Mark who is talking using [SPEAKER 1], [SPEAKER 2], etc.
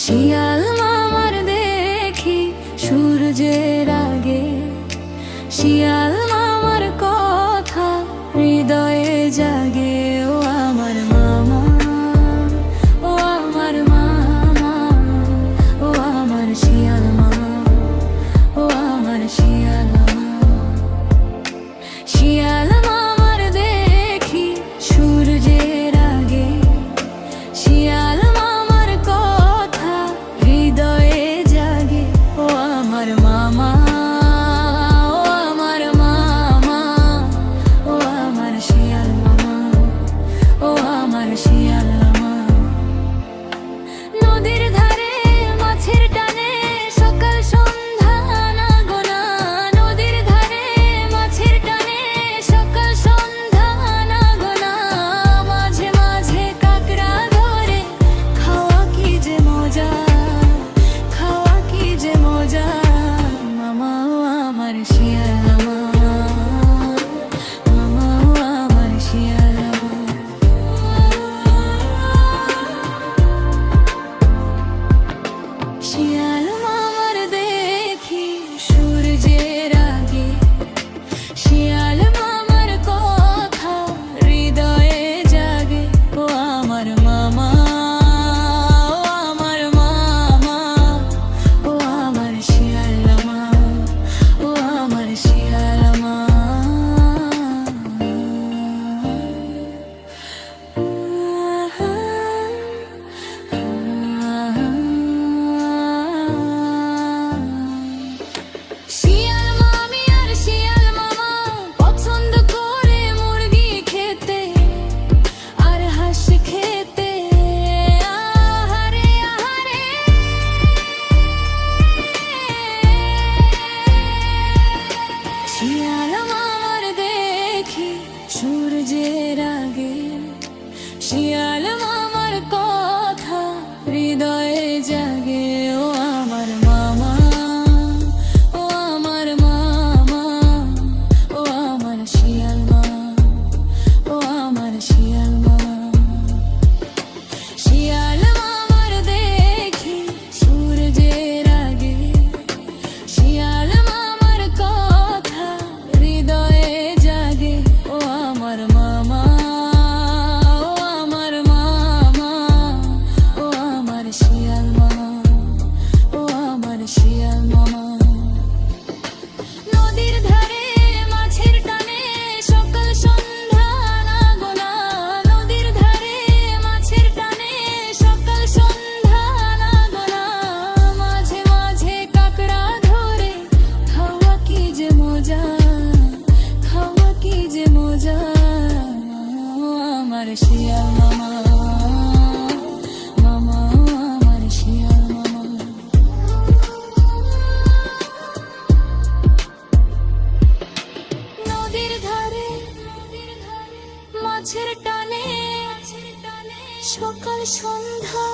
[SPEAKER 1] শিয়াল মামার দেখি সূর্যের আগে, শিয়াল মামার কথা হৃদয়ে জাগে। ও আমার মামা, ও আমার মামা, ও আমার শিয়াল মামা, ও আমার শিয়াল মামা। শিয়াল মামার দেখি সূর্যের আগে, শিয়াল মামার কথা হৃদয়ে জাগে। ও আমার মামা, ও আমার মামা, ও আমার শিয়াল মামা, ও আমার শিয়াল মামা। নদীর ধারে মাছের টানে সকাল সন্ধ্যা না গোনা, নদীর ধারে মাছের টানে সকাল সন্ধ্যা না গোনা। মাঝে মাঝে কাকড়া ধরে খাওয়া কি যে মজা, খাওয়া কি যে মজা। মামা ও আমার শিয়াল মামা, মামা ও আমার শিয়াল মামা। শিয়াল মামার দেখি সূর্যের আগে, শিয়াল মামার কথা হৃদয়ে জাগে। ও আমার মামা, ও আমার মামা, ও আমার শিয়াল মামা, ও আমার শিয়াল মামা। শিয়াল মামি আর শিয়াল মামা পছন্দ করে মুরগি খেতে আর হাঁস খেতে। আহারে আহারে, শিয়াল মামার দেখি সূর্যের আগে, শিয়াল মামার কথা হৃদয়ে জাগে। ও আমার মামা, ও আমার মামা, ও আমার শিয়াল মামা, ও আমার শিয়াল মামা। শিয়াল মামার দেখি সূর্যের আগে, শিয়াল মামার কথা হৃদয়ে জাগে। ও আমার মামা, ও আমার মামা, ও আমার শিয়াল মামা, ও আমার শিয়াল মামা। নদীর ধারে মাছের টানে সকাল সন্ধ্যা না গোনা, নদীর ধারে মাছের টানে সকাল সন্ধ্যা না গোনা। মাঝে মাঝে কাকড়া ধরে খাওয়া কি যে মজা, খাওয়া কি যে মজা। ও আমার শিয়াল মামা, মামা ও আমার শিয়াল মামা। নদীর ধারে মাছের টানে সকাল সন্ধ্যা